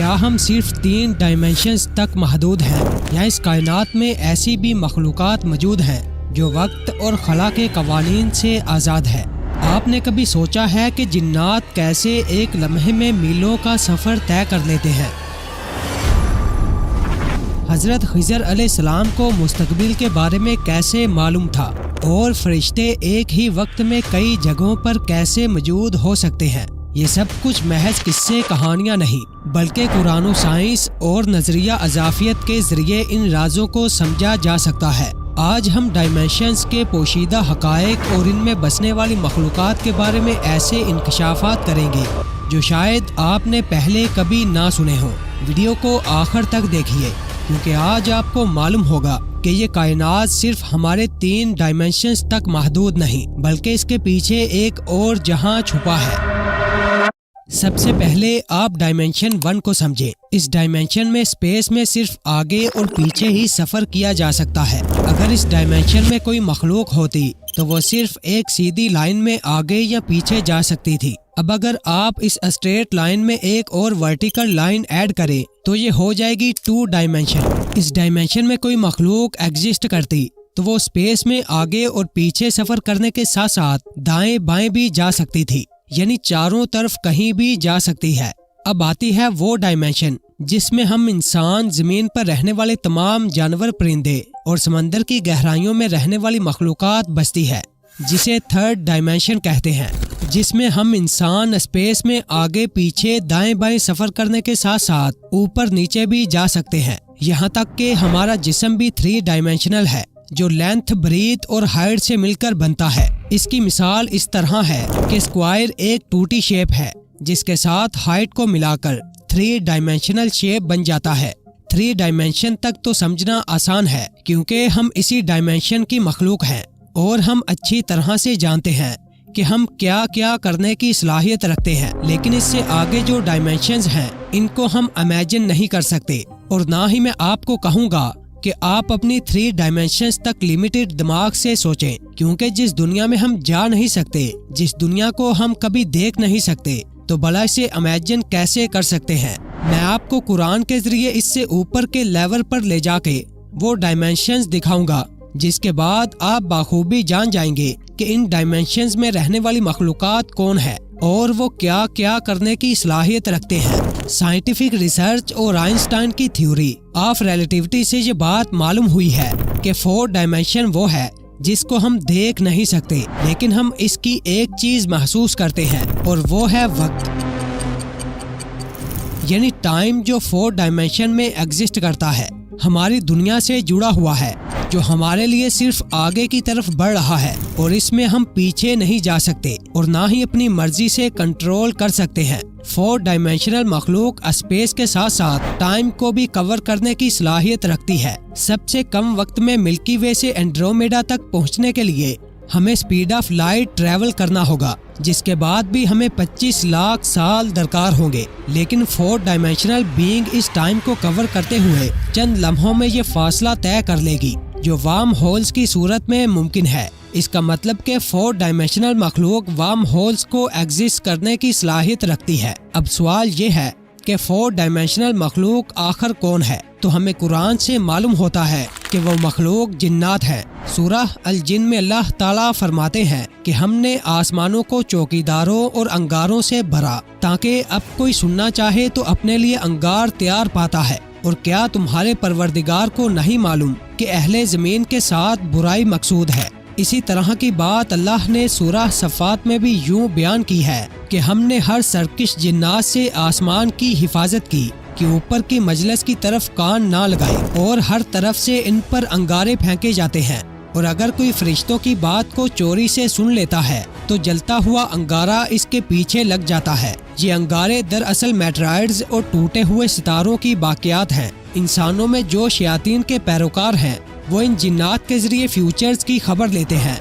کیا ہم صرف 3 ڈائمینشنز تک محدود ہیں یا اس کائنات میں ایسی بھی مخلوقات موجود ہیں جو وقت اور خلا کے قوانین سے آزاد ہے؟ آپ نے کبھی سوچا ہے کہ جنات کیسے ایک لمحے میں میلوں کا سفر طے کر لیتے ہیں؟ حضرت خضر علیہ السلام کو مستقبل کے بارے میں کیسے معلوم تھا اور فرشتے ایک ہی وقت میں کئی جگہوں پر کیسے موجود ہو سکتے ہیں؟ یہ سب کچھ محض قصے کہانیاں نہیں بلکہ قرآن و سائنس اور نظریہ اضافیت کے ذریعے ان رازوں کو سمجھا جا سکتا ہے۔ آج ہم ڈائمینشنز کے پوشیدہ حقائق اور ان میں بسنے والی مخلوقات کے بارے میں ایسے انکشافات کریں گے جو شاید آپ نے پہلے کبھی نہ سنے ہوں۔ ویڈیو کو آخر تک دیکھیے کیونکہ آج آپ کو معلوم ہوگا کہ یہ کائنات صرف ہمارے 3 ڈائمینشنز تک محدود نہیں بلکہ اس کے پیچھے ایک اور جہاں چھپا ہے۔ سب سے پہلے آپ ڈائمینشن 1 کو سمجھیں۔ اس ڈائمینشن میں اسپیس میں صرف آگے اور پیچھے ہی سفر کیا جا سکتا ہے۔ اگر اس ڈائمینشن میں کوئی مخلوق ہوتی تو وہ صرف ایک سیدھی لائن میں آگے یا پیچھے جا سکتی تھی۔ اب اگر آپ اس اسٹریٹ لائن میں ایک اور ورٹیکل لائن ایڈ کریں تو یہ ہو جائے گی 2 ڈائمینشن۔ اس ڈائمینشن میں کوئی مخلوق ایگزسٹ کرتی تو وہ اسپیس میں آگے اور پیچھے سفر کرنے کے ساتھ ساتھ دائیں بائیں بھی جا سکتی تھی، یعنی چاروں طرف کہیں بھی جا سکتی ہے۔ اب آتی ہے وہ ڈائمینشن جس میں ہم انسان، زمین پر رہنے والے تمام جانور، پرندے اور سمندر کی گہرائیوں میں رہنے والی مخلوقات بستی ہے، جسے 3rd ڈائمینشن کہتے ہیں، جس میں ہم انسان اسپیس میں آگے پیچھے دائیں بائیں سفر کرنے کے ساتھ ساتھ اوپر نیچے بھی جا سکتے ہیں۔ یہاں تک کہ ہمارا جسم بھی 3 ڈائمینشنل ہے جو لینتھ، بریتھ اور ہائٹ سے مل کر بنتا ہے۔ اس کی مثال اس طرح ہے کہ اسکوائر ایک ٹوٹی شیپ ہے جس کے ساتھ ہائٹ کو ملا کر 3 ڈائمینشنل شیپ بن جاتا ہے۔ 3 ڈائمینشن تک تو سمجھنا آسان ہے کیونکہ ہم اسی ڈائمینشن کی مخلوق ہیں اور ہم اچھی طرح سے جانتے ہیں کہ ہم کیا کیا کرنے کی صلاحیت رکھتے ہیں، لیکن اس سے آگے جو ڈائمینشنز ہیں ان کو ہم امیجن نہیں کر سکتے، اور نہ ہی میں آپ کو کہوں گا کہ آپ اپنی 3 ڈائمینشنز تک لیمیٹڈ دماغ سے سوچیں، کیونکہ جس دنیا میں ہم جا نہیں سکتے، جس دنیا کو ہم کبھی دیکھ نہیں سکتے، تو بھلا اسے امیجن کیسے کر سکتے ہیں؟ میں آپ کو قرآن کے ذریعے اس سے اوپر کے لیول پر لے جا کے وہ ڈائمینشنز دکھاؤں گا، جس کے بعد آپ بخوبی جان جائیں گے کہ ان ڈائمینشنز میں رہنے والی مخلوقات کون ہے اور وہ کیا کیا کرنے کی صلاحیت رکھتے ہیں۔ سائنٹیفک ریسرچ اور آئنسٹائن کی تھیوری آف ریلیٹیوٹی سے یہ بات معلوم ہوئی ہے کہ 4 ڈائمینشن وہ ہے جس کو ہم دیکھ نہیں سکتے، لیکن ہم اس کی ایک چیز محسوس کرتے ہیں اور وہ ہے وقت، یعنی ٹائم، جو 4 ڈائمینشن میں ایگزسٹ کرتا ہے، ہماری دنیا سے جڑا ہوا ہے، جو ہمارے لیے صرف آگے کی طرف بڑھ رہا ہے اور اس میں ہم پیچھے نہیں جا سکتے اور نہ ہی اپنی مرضی سے کنٹرول کر سکتے ہیں۔ 4 ڈائمینشنل مخلوق اسپیس کے ساتھ ساتھ ٹائم کو بھی کور کرنے کی صلاحیت رکھتی ہے۔ سب سے کم وقت میں ملکی وے سے اینڈرومیڈا تک پہنچنے کے لیے ہمیں سپیڈ آف لائٹ ٹریول کرنا ہوگا، جس کے بعد بھی ہمیں 25 لاکھ سال درکار ہوں گے، لیکن 4 ڈائمینشنل بینگ اس ٹائم کو کور کرتے ہوئے چند لمحوں میں یہ فاصلہ طے کر لے گی، جو وارم ہولز کی صورت میں ممکن ہے۔ اس کا مطلب کہ 4 ڈائمینشنل مخلوق وارم ہولز کو ایگزسٹ کرنے کی صلاحیت رکھتی ہے۔ اب سوال یہ ہے کہ 4 ڈائمینشنل مخلوق آخر کون ہے؟ تو ہمیں قرآن سے معلوم ہوتا ہے کہ وہ مخلوق جنات ہیں۔ سورہ الجن میں اللہ تعالیٰ فرماتے ہیں کہ ہم نے آسمانوں کو چوکیداروں اور انگاروں سے بھرا تاکہ اب کوئی سننا چاہے تو اپنے لیے انگار تیار پاتا ہے، اور کیا تمہارے پروردگار کو نہیں معلوم کہ اہل زمین کے ساتھ برائی مقصود ہے؟ اسی طرح کی بات اللہ نے سورہ صفات میں بھی یوں بیان کی ہے کہ ہم نے ہر سرکش جنات سے آسمان کی حفاظت کی کہ اوپر کی مجلس کی طرف کان نہ لگائے، اور ہر طرف سے ان پر انگارے پھینکے جاتے ہیں، اور اگر کوئی فرشتوں کی بات کو چوری سے سن لیتا ہے تو جلتا ہوا انگارہ اس کے پیچھے لگ جاتا ہے۔ یہ انگارے دراصل میٹرائڈز اور ٹوٹے ہوئے ستاروں کی باقیات ہیں۔ انسانوں میں جو شیاطین کے پیروکار ہیں وہ ان جنات کے ذریعے فیوچرز کی خبر لیتے ہیں،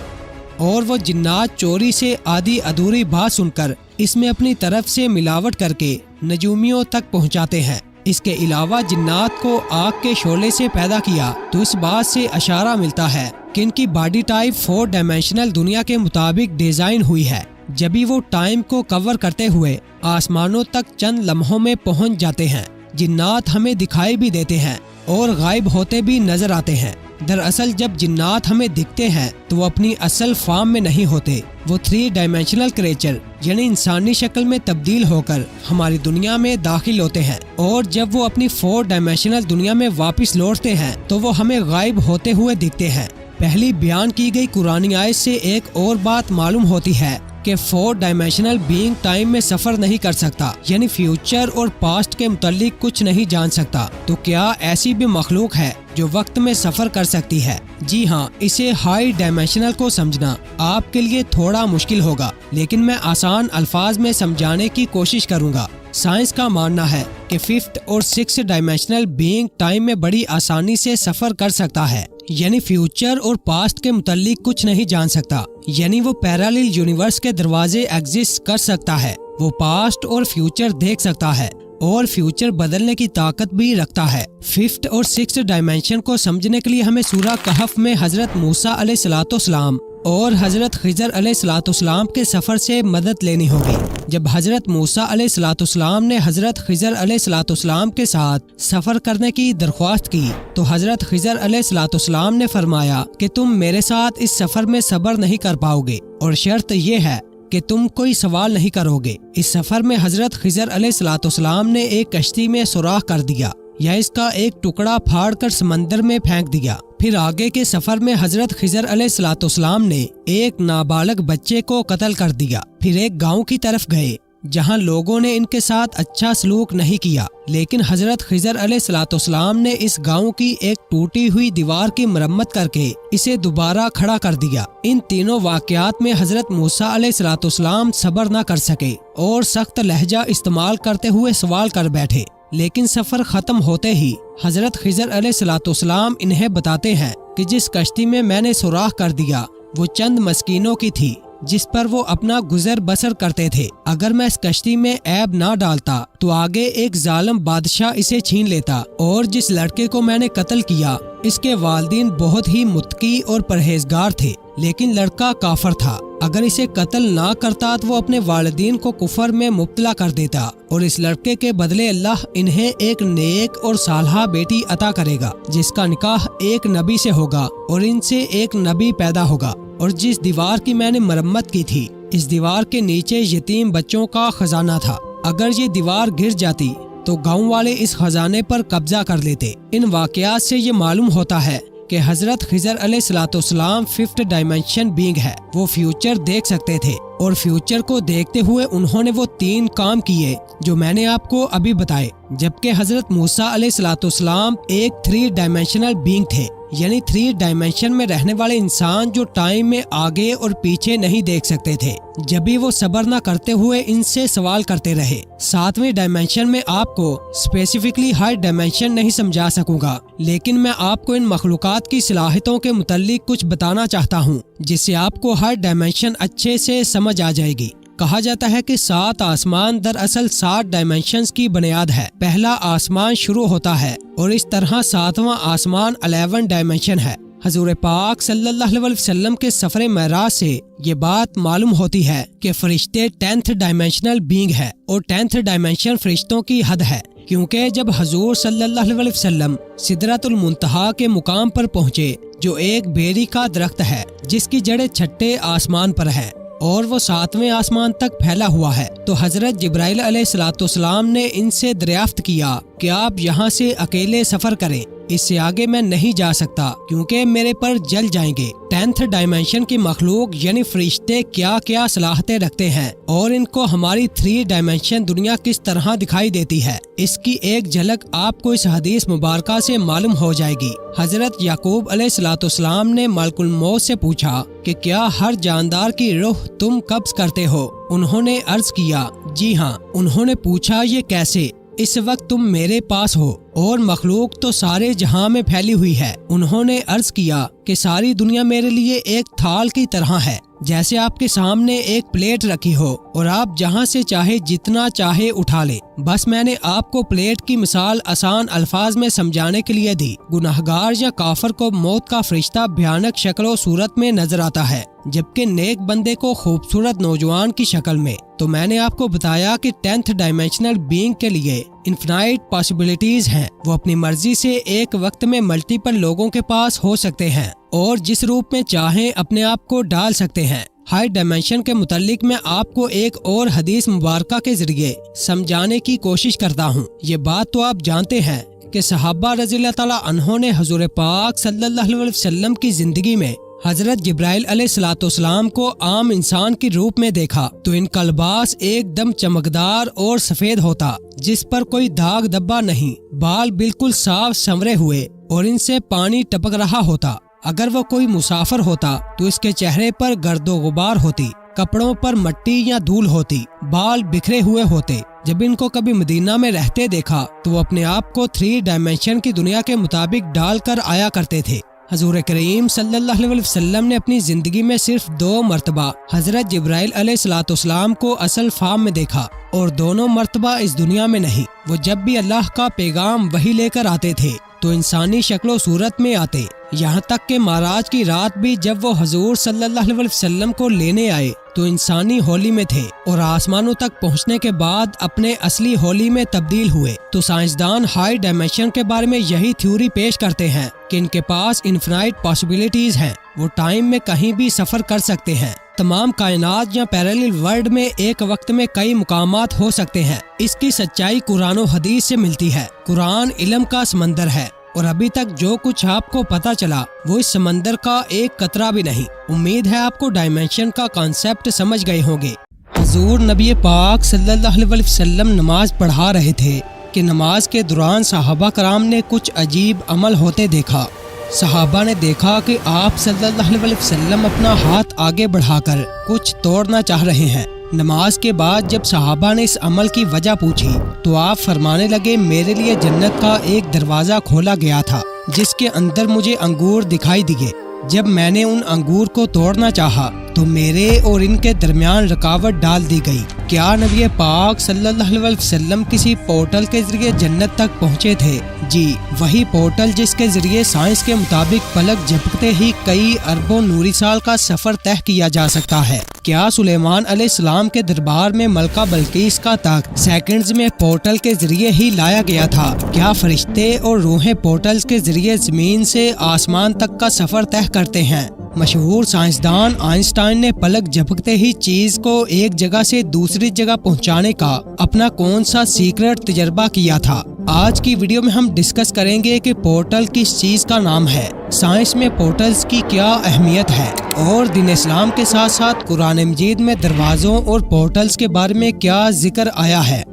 اور وہ جنات چوری سے آدھی ادھوری بات سن کر اس میں اپنی طرف سے ملاوٹ کر کے نجومیوں تک پہنچاتے ہیں۔ اس کے علاوہ جنات کو آگ کے شعلے سے پیدا کیا تو اس بات سے اشارہ ملتا ہے کہ ان کی باڈی ٹائپ 4 ڈائمینشنل دنیا کے مطابق ڈیزائن ہوئی ہے، جبھی وہ ٹائم کو کور کرتے ہوئے آسمانوں تک چند لمحوں میں پہنچ جاتے ہیں، जिन्नात हमें दिखाई भी देते हैं और गायब होते भी नजर आते हैं। दरअसल जब जिन्नात हमें दिखते हैं तो वो अपनी असल फॉर्म में नहीं होते, वो 3 डायमेंशनल क्रिएचर यानी इंसानी शक्ल में तब्दील होकर हमारी दुनिया में दाखिल होते हैं, और जब वो अपनी 4 डायमेंशनल दुनिया में वापस लौटते हैं तो वो हमें गायब होते हुए दिखते हैं। पहली बयान की गई कुरानी आयत से एक और बात मालूम होती है कि 4 डायमेंशनल बीइंग टाइम में सफर नहीं कर सकता, यानी फ्यूचर और पास्ट के मुतालिक कुछ नहीं जान सकता। तो क्या ऐसी भी मखलूक है जो वक्त में सफर कर सकती है? जी हाँ, इसे हाई डायमेंशनल को समझना आपके लिए थोड़ा मुश्किल होगा, लेकिन मैं आसान अल्फाज में समझाने की कोशिश करूँगा। साइंस का मानना है कि 5th और 6th डायमेंशनल बीइंग टाइम में बड़ी आसानी से सफर कर सकता है, यानी फ्यूचर और पास्ट के मुतालिक कुछ नहीं जान सकता, यानी वो पैरेलल यूनिवर्स के दरवाजे एग्जिस्ट कर सकता है। वो पास्ट और फ्यूचर देख सकता है और फ्यूचर बदलने की ताकत भी रखता है। 5th और 6th डायमेंशन को समझने के लिए हमें सूरह कहफ में हजरत मूसा अलैहिस्सलाम और हजरत खिजर अलैहिस्सलाम के सफर से मदद लेनी होगी। जब हजरत मूसा अलैहिस्सलाम ने हजरत खिजर अलैहिस्सलाम के साथ सफर करने की दरख्वास्त की तो हजरत खिजर अलैहिस्सलाम ने फरमाया कि तुम मेरे साथ इस सफर में सब्र नहीं कर पाओगे और शर्त ये है कि तुम कोई सवाल नहीं करोगे। इस सफर में हजरत खिजर अलैहिस्सलाम ने एक कश्ती में सुराख कर दिया या इसका एक टुकड़ा फाड़कर समंदर में फेंक दिया। फिर आगे के सफर में हजरत खिजर अलैहिस्सलाम ने एक नाबालग बच्चे को कत्ल कर दिया। फिर एक गांव की तरफ गए जहां लोगों ने इनके साथ अच्छा सलूक नहीं किया, लेकिन हजरत खिजर अलैहिस्सलाम ने इस गांव की एक टूटी हुई दीवार की मरम्मत करके इसे दोबारा खड़ा कर दिया। इन तीनों वाकयात में हजरत मूसा अलैहिस्सलाम सब्र न कर सके और सख्त लहजा इस्तेमाल करते हुए सवाल कर बैठे, लेकिन सफर खत्म होते ही हजरत खिजर अलैहिस्सलाम इन्हें बताते हैं कि जिस कश्ती में मैंने सुराख कर दिया वो चंद मस्कीनों की थी जिस पर वो अपना गुजर बसर करते थे। अगर मैं इस कश्ती में ऐब ना डालता तो आगे एक जालिम बादशाह इसे छीन लेता, और जिस लड़के को मैंने कत्ल किया इसके वालिदैन बहुत ही मुत्तकी और परहेजगार थे, लेकिन लड़का काफर था। अगर इसे कत्ल ना करता तो वो अपने वालिदैन को कुफर में मुब्तला कर देता, और इस लड़के के बदले अल्लाह इन्हें एक नेक और सालहा बेटी अता करेगा जिसका निकाह एक नबी से होगा और इनसे एक नबी पैदा होगा। और जिस दीवार की मैंने मरम्मत की थी इस दीवार के नीचे यतीम बच्चों का खजाना था। अगर ये दीवार गिर जाती तो गांव वाले इस खजाने पर कब्जा कर लेते। इन वाकयात से ये मालूम होता है कि हजरत खिजर अलैहिस्सलाम 5th डायमेंशन बीइंग है। वो फ्यूचर देख सकते थे और फ्यूचर को देखते हुए उन्होंने वो 3 काम किए जो मैंने आपको अभी बताए, जबकि हजरत मूसा अलैहिस्सलाम एक 3 डायमेंशनल बीइंग थे, यानी 3 डायमेंशन में रहने वाले इंसान जो टाइम में आगे और पीछे नहीं देख सकते थे। जब भी वो सब्र न करते हुए इनसे सवाल करते रहे। 7वें डायमेंशन में आपको स्पेसिफिकली हर डायमेंशन नहीं समझा सकूंगा, लेकिन मैं आपको इन मखलूकात की सलाहियतों के मुतालिक कुछ बताना चाहता हूँ जिससे आपको हर डायमेंशन अच्छे से समझ आ जाएगी। कहा जाता है कि 7 आसमान दरअसल 7 डायमेंशंस की बुनियाद है। पहला आसमान शुरू होता है और इस तरह 7वां आसमान 11 डायमेंशन है। हजूर पाक सल्लल्लाहु अलैहि वसल्लम के सफर मेराज से ये बात मालूम होती है कि फरिश्ते 10th डायमेंशनल बीइंग है और 10th डायमेंशन फरिश्तों की हद है, क्योंकि जब हजूर सल्लल्लाहु अलैहि वसल्लम सिदरतुल मुंतहा के मुकाम पर पहुँचे जो एक बेरी का दरख्त है जिसकी जड़ें 6ठे आसमान पर है और वो 7वें आसमान तक फैला हुआ है, तो हजरत जिब्राइल अलैहिस्सलाम ने इनसे दरियाफ्त किया कि आप यहाँ से अकेले सफर करें, इससे आगे मैं नहीं जा सकता क्योंकि मेरे पर जल जाएंगे। 10th डायमेंशन की मखलूक यानी फरिश्ते क्या क्या सलाहतें रखते हैं और इनको हमारी 3 डायमेंशन दुनिया किस तरह दिखाई देती है, इसकी एक झलक आपको इस हदीस मुबारका से मालूम हो जाएगी। हजरत याकूब अलैहिस्सलाम ने मलकुल मौत से पूछा कि क्या हर जानदार की रूह तुम कब्ज करते हो? उन्होंने अर्ज किया जी हाँ। उन्होंने पूछा ये कैसे? इस वक्त तुम मेरे पास हो और मखलूक तो सारे जहां में फैली हुई है। उन्होंने अर्ज किया कि सारी दुनिया मेरे लिए एक थाल की तरह है, जैसे आपके सामने एक प्लेट रखी हो और आप जहां से चाहे जितना चाहे उठा ले। बस मैंने आपको प्लेट की मिसाल आसान अल्फाज में समझाने के लिए दी। गुनाहगार या काफर को मौत का फरिश्ता भयानक शक्ल और सूरत में नजर आता है जबकि नेक बंदे को खूबसूरत नौजवान की शक्ल में। तो मैंने आपको बताया कि 10th डायमेंशनल बीइंग के लिए इनफिनाइट पॉसिबिलिटीज हैं। वो अपनी मर्जी से एक वक्त में मल्टीपल लोगों के पास हो सकते हैं और जिस रूप में चाहें अपने आप को डाल सकते हैं। हाई डायमेंशन के मुतालिक मैं आपको एक और हदीस मुबारका के जरिए समझाने की कोशिश करता हूँ। ये बात तो आप जानते हैं कि सहाबा रज़ियल्लाहु ताला अन्हों ने हुज़ूर पाक सल्लल्लाहु अलैहि वसल्लम की जिंदगी में हजरत जिब्राइल अलैहिस्सलाम को आम इंसान के रूप में देखा तो इनका लिबास एकदम चमकदार और सफेद होता, जिस पर कोई दाग धब्बा नहीं, बाल बिल्कुल साफ संवरे हुए और इनसे पानी टपक रहा होता। अगर वो कोई मुसाफिर होता तो इसके चेहरे पर गर्दो गुबार होती, कपड़ों पर मट्टी या धूल होती, बाल बिखरे हुए होते। जब इनको कभी मदीना में रहते देखा तो वो अपने आप को 3 डायमेंशन की दुनिया के मुताबिक डाल कर आया करते थे। हजूर करीम सल्लल्लाहु अलैहि वसल्लम ने अपनी जिंदगी में सिर्फ 2 मरतबा हजरत जिब्राइल अलैहिस्सलाम को असल फार्म में देखा और दोनों मरतबा इस दुनिया में नहीं। वो जब भी अल्लाह का पैगाम वही लेकर आते थे तो इंसानी शक्लो सूरत में आते। यहाँ तक कि माराज की रात भी जब वो हजूर सल्लल्लाहु अलैहि वसल्लम को लेने आए तो इंसानी होली में थे और आसमानों तक पहुँचने के बाद अपने असली होली में तब्दील हुए। तो साइंसदान हाई डायमेंशन के बारे में यही थ्योरी पेश करते हैं कि इनके पास इनफिनाइट पॉसिबिलिटीज हैं। वो टाइम में कहीं भी सफर कर सकते हैं। तमाम कायनात या पैरेलल वर्ल्ड में एक वक्त में कई मुकामात हो सकते हैं। इसकी सच्चाई कुरान और हदीस से मिलती है। कुरान इल्म का समंदर है और अभी तक जो कुछ आपको पता चला वो इस समंदर का एक कतरा भी नहीं। उम्मीद है आपको डायमेंशन का कॉन्सेप्ट समझ गए होंगे। हुजूर नबी पाक सल्लल्लाहु अलैहि वसल्लम नमाज पढ़ा रहे थे कि नमाज के दौरान सहाबा कराम ने कुछ अजीब अमल होते देखा। सहाबा ने देखा कि आप सल्लल्लाहु अलैहि वसल्लम अपना हाथ आगे बढ़ाकर कुछ तोड़ना चाह रहे हैं। नमाज के बाद जब सहाबा ने इस अमल की वजह पूछी तो आप फरमाने लगे, मेरे लिए जन्नत का एक दरवाज़ा खोला गया था जिसके अंदर मुझे अंगूर दिखाई दिए। जब मैंने उन अंगूर को तोड़ना चाहा तो मेरे और इनके दरमियान रुकावट डाल दी गई। क्या नबी पाक सल्लल्लाहु अलैहि वसल्लम किसी पोर्टल के जरिए जन्नत तक पहुँचे थे? जी, वही पोर्टल जिसके जरिए साइंस के मुताबिक पलक झपकते ही कई अरबों नूरी साल का सफर तय किया जा सकता है। क्या सुलेमान अलैहिस्सलाम के दरबार में मलका बल्कीस का तख्त सेकंड्स में पोर्टल के जरिए ही लाया गया था? क्या फरिश्ते और रूहें पोर्टल्स के जरिए जमीन से आसमान तक का सफर तय करते हैं? मशहूर साइंसदान आइंस्टाइन ने पलक झपकते ही चीज को एक जगह से दूसरी जगह पहुंचाने का अपना कौन सा सीक्रेट तजर्बा किया था? आज की वीडियो में हम डिस्कस करेंगे कि पोर्टल किस चीज का नाम है, साइंस में पोर्टल्स की क्या अहमियत है और दीन इस्लाम के साथ साथ कुरान मजीद में दरवाज़ों और पोर्टल्स के बारे में क्या जिक्र आया है।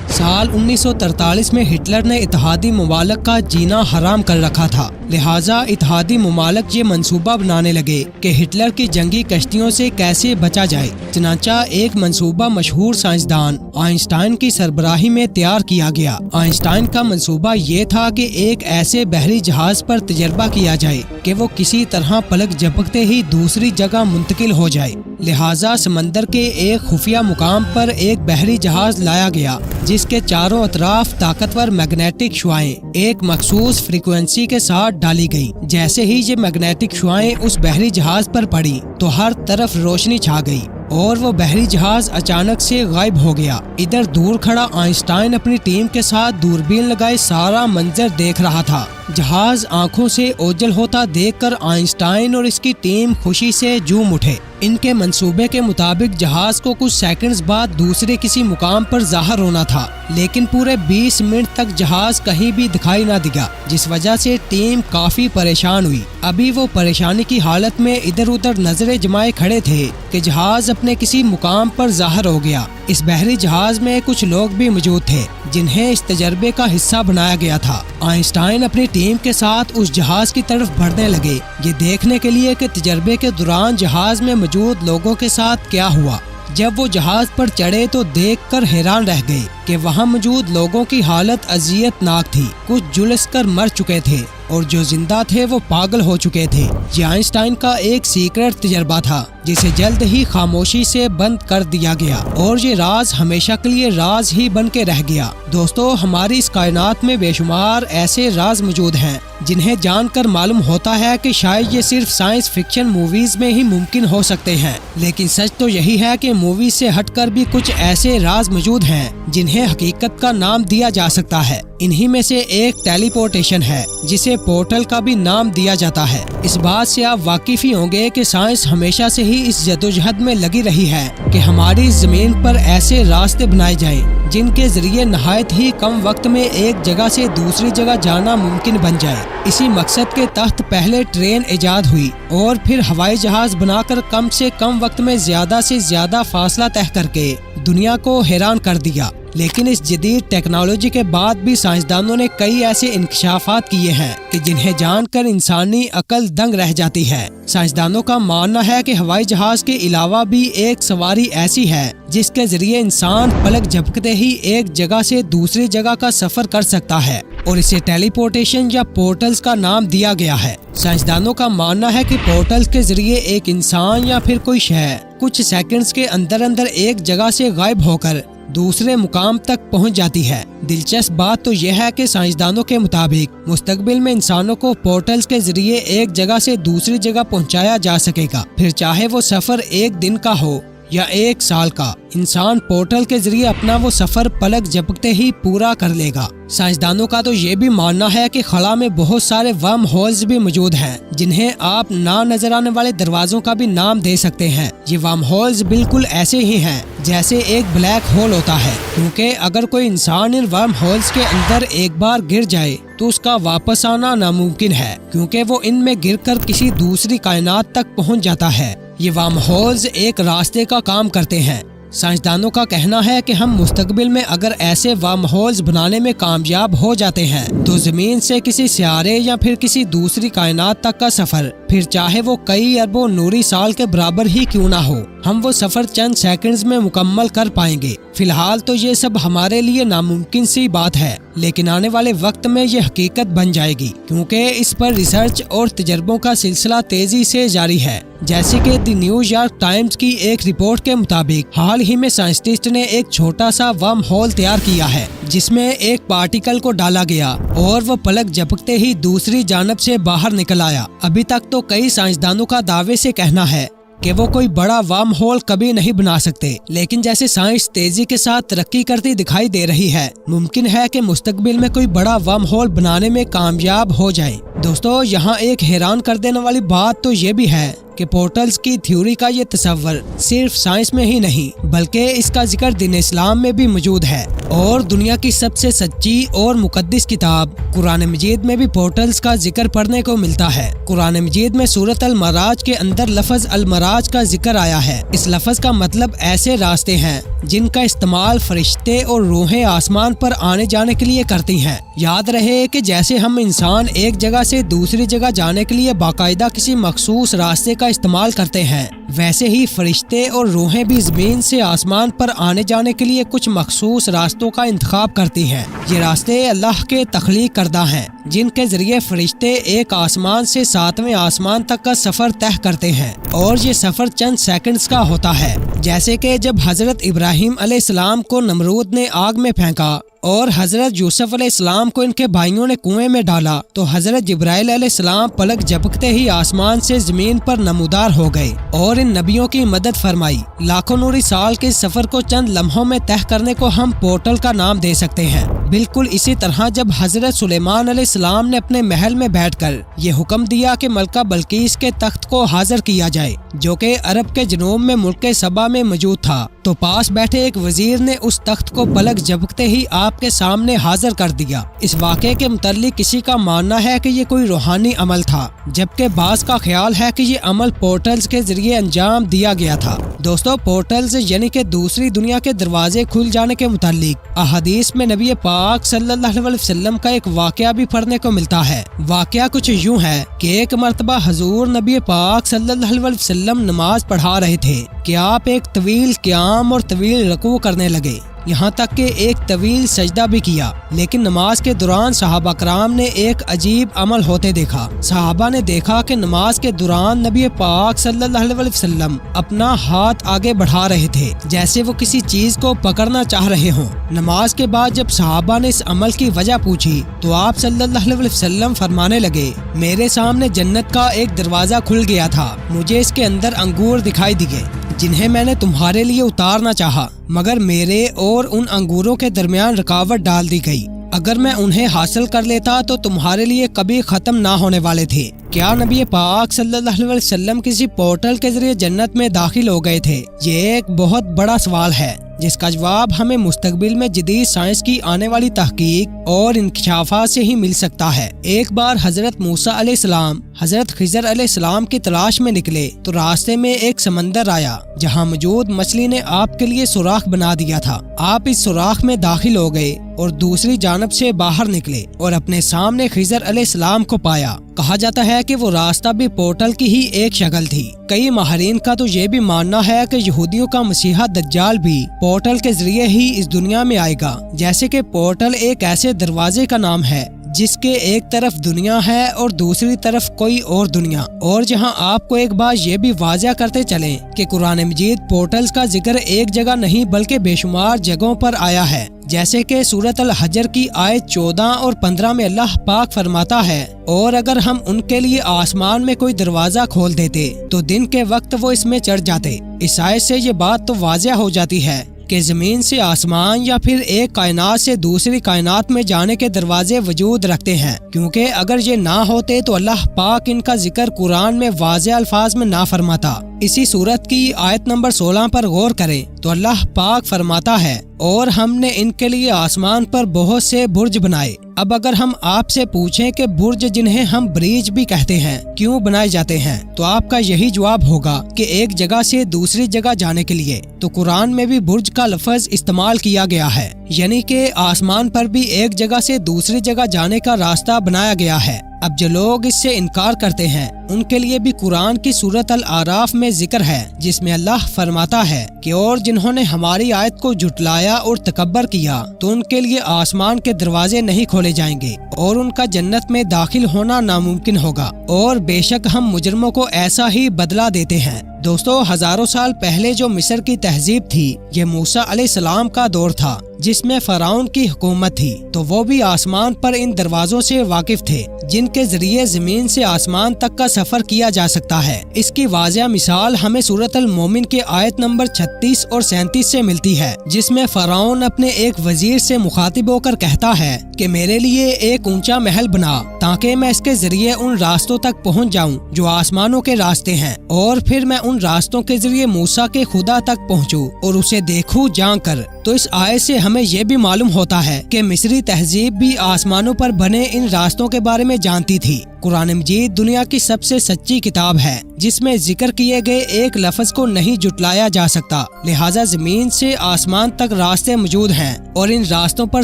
साल 1943 में हिटलर ने इत्तेहादी ममालिक का जीना हराम कर रखा था, लिहाजा इत्तेहादी ममालिक ये मंसूबा बनाने लगे कि हिटलर की जंगी कश्तियों से कैसे बचा जाए। चनाचा एक मंसूबा मशहूर साइंसदान आइंस्टाइन की सरबराही में तैयार किया गया। आइंस्टाइन का मंसूबा ये था कि एक ऐसे बहरी जहाज पर तजर्बा किया जाए कि वो किसी तरह पलक झपकते ही दूसरी जगह मुंतकिल हो जाए। लिहाजा समंदर के एक खुफिया मुकाम पर एक बहरी जहाज लाया गया जिसके चारों अतराफ ताकतवर मैग्नेटिक शुआएं एक मखसूस फ्रीक्वेंसी के साथ डाली गई। जैसे ही ये मैग्नेटिक शुआएं उस बहरी जहाज पर पड़ी तो हर तरफ रोशनी छा गई और वो बहरी जहाज अचानक से गायब हो गया। इधर दूर खड़ा आइंस्टाइन अपनी टीम के साथ दूरबीन लगाए सारा मंजर देख रहा था। जहाज आंखों से ओझल होता देखकर आइंस्टाइन और इसकी टीम खुशी से झूम उठे। इनके मंसूबे के मुताबिक जहाज को कुछ सेकंड्स बाद दूसरे किसी मुकाम पर ज़ाहिर होना था, लेकिन पूरे 20 मिनट तक जहाज कहीं भी दिखाई ना दिया, जिस वजह से टीम काफी परेशान हुई। अभी वो परेशानी की हालत में इधर उधर नजरें जमाए खड़े थे कि जहाज अपने किसी मुकाम पर ज़ाहिर हो गया। इस बहरी जहाज में कुछ लोग भी मौजूद थे जिन्हें इस तजर्बे का हिस्सा बनाया गया था। आइंस्टाइन अपनी टीम के साथ उस जहाज की तरफ बढ़ने लगे, ये देखने के लिए कि तजर्बे के दौरान जहाज में मौजूद लोगों के साथ क्या हुआ। जब वो जहाज पर चढ़े तो देखकर हैरान रह गए कि वहाँ मौजूद लोगों की हालत अजियतनाक थी। कुछ झुलस कर मर चुके थे और जो जिंदा थे वो पागल हो चुके थे। ये आइंस्टाइन का एक सीक्रेट तजर्बा था जिसे जल्द ही खामोशी से बंद कर दिया गया और ये राज हमेशा के लिए राज ही बन के रह गया। दोस्तों, हमारी इस कायनात में बेशुमार ऐसे राज मौजूद हैं जिन्हें जानकर मालूम होता है कि शायद ये सिर्फ साइंस फिक्शन मूवीज में ही मुमकिन हो सकते हैं, लेकिन सच तो यही है कि मूवीज से हटकर भी कुछ ऐसे राज मौजूद हैं जिन्हें हकीकत का नाम दिया जा सकता है। इन्हीं में से एक टेलीपोर्टेशन है जिसे पोर्टल का भी नाम दिया जाता है। इस बात से आप वाकिफ ही होंगे कि साइंस हमेशा से ही इस जदोजहद में लगी रही है कि हमारी जमीन पर ऐसे रास्ते बनाए जाएं जिनके जरिए नहायत ही कम वक्त में एक जगह से दूसरी जगह जाना मुमकिन बन जाए। इसी मकसद के तहत पहले ट्रेन इजाद हुई और फिर हवाई जहाज बनाकर कम से कम वक्त में ज्यादा से ज्यादा फासला तय करके दुनिया को हैरान कर दिया। लेकिन इस जदीद टेक्नोलॉजी के बाद भी साइंसदानों ने कई ऐसे इंकशाफात किए हैं कि जिन्हें जानकर इंसानी अकल दंग रह जाती है। साइंसदानों का मानना है कि हवाई जहाज के अलावा भी एक सवारी ऐसी है जिसके जरिए इंसान पलक झपकते ही एक जगह से दूसरी जगह का सफर कर सकता है और इसे टेलीपोर्टेशन या पोर्टल्स का नाम दिया गया है। साइंसदानों का मानना है कि पोर्टल्स के जरिए एक इंसान या फिर कोई शय कुछ सेकंड्स के अंदर अंदर एक जगह से गायब होकर दूसरे मुकाम तक पहुंच जाती है। दिलचस्प बात तो यह है कि साइंसदानों के मुताबिक मुस्तकबिल में इंसानों को पोर्टल्स के जरिए एक जगह से दूसरी जगह पहुंचाया जा सकेगा, फिर चाहे वो सफर एक दिन का हो या एक साल का। इंसान पोर्टल के जरिए अपना वो सफर पलक झपकते ही पूरा कर लेगा। साइंसदानों का तो ये भी मानना है कि खला में बहुत सारे वर्म होल्स भी मौजूद हैं जिन्हें आप ना नजर आने वाले दरवाजों का भी नाम दे सकते हैं। ये वर्म होल्स बिल्कुल ऐसे ही हैं जैसे एक ब्लैक होल होता है, क्योंकि अगर कोई इंसान इन वर्म होल्स के अंदर एक बार गिर जाए तो उसका वापस आना नामुमकिन है, क्योंकि वो इनमें गिरकर किसी दूसरी कायनात तक पहुंच जाता है। ये वर्म होल्स एक रास्ते का काम करते हैं। साइंसदानों का कहना है कि हम मुस्तकबिल में अगर ऐसे वर्म होल्स बनाने में कामयाब हो जाते हैं तो जमीन से किसी सियारे या फिर किसी दूसरी कायनात तक का सफर, फिर चाहे वो कई अरबों नूरी साल के बराबर ही क्यों ना हो, हम वो सफर चंद सेकंड्स में मुकम्मल कर पाएंगे। फिलहाल तो ये सब हमारे लिए नामुमकिन सी बात है, लेकिन आने वाले वक्त में ये हकीकत बन जाएगी, क्योंकि इस पर रिसर्च और तजर्बों का सिलसिला तेजी से जारी है। जैसे कि द न्यूयॉर्क टाइम्स की एक रिपोर्ट के मुताबिक हाल ही में साइंटिस्ट ने एक छोटा सा वर्म होल तैयार किया है जिसमें एक पार्टिकल को डाला गया और वो पलक झपकते ही दूसरी जानब से बाहर निकल आया। अभी तक तो कई साइंसदानों का दावे से कहना है कि वो कोई बड़ा वर्म होल कभी नहीं बना सकते, लेकिन जैसे साइंस तेजी के साथ तरक्की करती दिखाई दे रही है, मुमकिन है कि मुस्तकबिल में कोई बड़ा वर्म होल बनाने में कामयाब हो जाए। दोस्तों, यहाँ एक हैरान कर देने वाली बात तो ये भी है कि पोर्टल्स की थ्योरी का ये तस्वर सिर्फ साइंस में ही नहीं बल्कि इसका जिक्र दीन इस्लाम में भी मौजूद है और दुनिया की सबसे सच्ची और मुकद्दस किताब कुरान मजीद में भी पोर्टल्स का जिक्र पढ़ने को मिलता है। कुरान मजीद में सूरत अल मराज के अंदर लफ्ज अल मराज का जिक्र आया है। इस लफ्ज का मतलब ऐसे रास्ते हैं जिनका इस्तेमाल फरिश्ते और रूहें आसमान पर आने जाने के लिए करती हैं। याद रहे कि जैसे हम इंसान एक जगह से दूसरी जगह जाने के लिए बाकायदा किसी मखसूस रास्ते का इस्तेमाल करते हैं, वैसे ही फरिश्ते और रूहें भी जमीन से आसमान पर आने जाने के लिए कुछ मखसूस रास्तों का इंतखाब करती हैं। ये रास्ते अल्लाह के तख्लीक करदा हैं जिनके जरिए फरिश्ते एक आसमान से 7वें आसमान तक का सफर तय करते हैं और ये सफर चंद सेकंड्स का होता है। जैसे कि जब हजरत इब्राहिम अलैहिस्सलाम को नमरूद ने आग में फेंका और हजरत यूसुफ अलैहिस्सलाम को इनके भाइयों ने कुएं में डाला तो हजरत जिब्राइल अलैहिस्सलाम पलक झपकते ही आसमान से जमीन पर नमूदार हो गए और इन नबियों की मदद फरमाई। लाखों नूरी साल के सफर को चंद लम्हों में तय करने को हम पोर्टल का नाम दे सकते हैं। बिल्कुल इसी तरह जब हजरत सुलेमान अलैहिस्सलाम ने अपने महल में बैठकर ये हुक्म दिया कि मलका बल्कीस के तख्त को हाजिर किया जाए जो कि अरब के जनूब में मुल्क सबा में मौजूद था, तो पास बैठे एक वजीर ने उस तख्त को पलक झपकते ही आपके सामने हाजिर कर दिया। इस वाक़े के मुताल्लिक किसी का मानना है कि ये कोई रूहानी अमल था, जबकि बाज़ का ख्याल है कि ये अमल पोर्टल्स के जरिए अंजाम दिया गया था। दोस्तों, पोर्टल्स यानी कि दूसरी दुनिया के दरवाजे खुल जाने के मुताल्लिक अहादीस में नबी पाक सल्लल्लाहु अलैहि वसल्लम का एक वाक़या भी पढ़ने को मिलता है। वाक़या कुछ यूं है कि एक मर्तबा हजूर नबी पाक सल्लल्लाहु अलैहि वसल्लम नमाज पढ़ा रहे थे कि आप एक तवील क़याम और तवील रुकू करने लगे। یہاں تک کہ ایک طویل سجدہ بھی کیا، لیکن نماز کے دوران صحابہ کرام نے ایک عجیب عمل ہوتے دیکھا۔ صحابہ نے دیکھا کہ نماز کے دوران نبی پاک صلی اللہ علیہ وسلم اپنا ہاتھ آگے بڑھا رہے تھے، جیسے وہ کسی چیز کو پکڑنا چاہ رہے ہوں۔ نماز کے بعد جب صحابہ نے اس عمل کی وجہ پوچھی تو آپ صلی اللہ علیہ وسلم فرمانے لگے، میرے سامنے جنت کا ایک دروازہ کھل گیا تھا، مجھے اس کے اندر انگور دکھائی دیے جنہیں میں نے تمہارے لیے اتارنا چاہا، مگر میرے اور ان انگوروں کے درمیان رکاوٹ ڈال دی گئی۔ اگر میں انہیں حاصل کر لیتا تو تمہارے لیے کبھی ختم نہ ہونے والے تھے۔ کیا نبی پاک صلی اللہ علیہ وسلم کسی پورٹل کے ذریعے جنت میں داخل ہو گئے تھے؟ یہ ایک بہت بڑا سوال ہے جس کا جواب ہمیں مستقبل میں جدید سائنس کی آنے والی تحقیق اور انکشافات سے ہی مل سکتا ہے۔ ایک بار حضرت موسیٰ علیہ السلام حضرت خضر علیہ السلام کی تلاش میں نکلے تو راستے میں ایک سمندر آیا جہاں موجود مچھلی نے آپ کے لیے سوراخ بنا دیا تھا۔ آپ اس سوراخ میں داخل ہو گئے اور دوسری جانب سے باہر نکلے اور اپنے سامنے خضر علیہ السلام کو پایا۔ کہا جاتا ہے کہ وہ راستہ بھی پورٹل کی ہی ایک شکل تھی۔ کئی ماہرین کا تو یہ بھی ماننا ہے کہ یہودیوں کا مسیحا دجال بھی پورٹل کے ذریعے ہی اس دنیا میں آئے گا، جیسے کہ پورٹل ایک ایسے دروازے کا نام ہے جس کے ایک طرف دنیا ہے اور دوسری طرف کوئی اور دنیا۔ اور جہاں آپ کو ایک بات یہ بھی واضح کرتے چلیں کہ قرآن مجید پورٹلز کا ذکر ایک جگہ نہیں بلکہ بے شمار جگہوں پر آیا ہے، جیسے کہ سورۃ الحجر کی آیت 14 اور 15 میں اللہ پاک فرماتا ہے، اور اگر ہم ان کے لیے آسمان میں کوئی دروازہ کھول دیتے تو دن کے وقت وہ اس میں چڑھ جاتے۔ اس آیت سے یہ بات تو واضح ہو جاتی ہے کہ زمین سے آسمان یا پھر ایک کائنات سے دوسری کائنات میں جانے کے دروازے وجود رکھتے ہیں، کیونکہ اگر یہ نہ ہوتے تو اللہ پاک ان کا ذکر قرآن میں واضح الفاظ میں نہ فرماتا۔ اسی سورت کی آیت نمبر 16 پر غور کریں تو اللہ پاک فرماتا ہے، اور ہم نے ان کے لیے آسمان پر بہت سے برج بنائے۔ اب اگر ہم آپ سے پوچھیں کہ برج جنہیں ہم بریج بھی کہتے ہیں کیوں بنائے جاتے ہیں تو آپ کا یہی جواب ہوگا کہ ایک جگہ سے دوسری جگہ جانے کے لیے۔ تو قرآن میں بھی برج کا لفظ استعمال کیا گیا ہے، یعنی کہ آسمان پر بھی ایک جگہ سے دوسری جگہ جانے کا راستہ بنایا گیا ہے۔ اب جو لوگ اس سے انکار کرتے ہیں ان کے لیے بھی قرآن کی سورۃ الاعراف میں ذکر ہے، جس میں اللہ فرماتا ہے کہ اور جنہوں نے ہماری آیت کو جھٹلایا اور تکبر کیا تو ان کے لیے آسمان کے دروازے نہیں کھولے جائیں گے اور ان کا جنت میں داخل ہونا ناممکن ہوگا، اور بے شک ہم مجرموں کو ایسا ہی بدلہ دیتے ہیں۔ دوستو، ہزاروں سال پہلے جو مصر کی تہذیب تھی یہ موسیٰ علیہ السلام کا دور تھا جس میں فرعون کی حکومت تھی، تو وہ بھی آسمان پر ان دروازوں سے واقف تھے جن کے ذریعے زمین سے آسمان تک کا سفر کیا جا سکتا ہے۔ اس کی واضح مثال ہمیں سورۃ المومن کے آیت نمبر 36 اور 37 سے ملتی ہے، جس میں فرعون اپنے ایک وزیر سے مخاطب ہو کر کہتا ہے کہ میرے لیے ایک اونچا محل بنا تاکہ میں اس کے ذریعے ان راستوں تک پہنچ جاؤں جو آسمانوں کے راستے ہیں، اور پھر میں ان راستوں کے ذریعے موسیٰ کے خدا تک پہنچوں اور اسے دیکھوں جان کر۔ تو اس آیت سے ہمیں یہ بھی معلوم ہوتا ہے کہ مصری تہذیب بھی آسمانوں پر بنے ان راستوں کے بارے میں جانتی تھی۔ قرآن مجید دنیا کی سب سے سچی کتاب ہے جس میں ذکر کیے گئے ایک لفظ کو نہیں جھٹلایا جا سکتا، لہٰذا زمین سے آسمان تک راستے موجود ہیں اور ان راستوں پر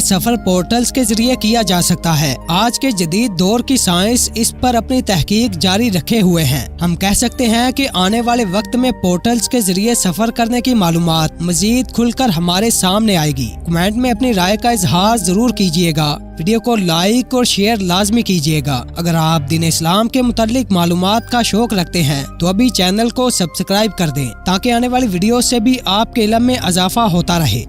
سفر پورٹلز کے ذریعے کیا جا سکتا ہے۔ آج کے جدید دور کی سائنس اس پر اپنی تحقیق جاری رکھے ہوئے ہیں۔ ہم کہہ سکتے ہیں کہ آنے والے وقت میں پورٹلز کے ذریعے سفر کرنے کی معلومات مزید کھل کر ہمارے سامنے آئے گی۔ کمنٹ میں اپنی رائے کا اظہار ضرور کیجیے گا، ویڈیو کو لائک اور شیئر لازمی کیجیے گا۔ اگر آپ دین اسلام کے متعلق معلومات کا شوق رکھتے ہیں تو ابھی چینل کو سبسکرائب کر دیں تاکہ آنے والی ویڈیو سے بھی آپ کے علم میں اضافہ ہوتا رہے۔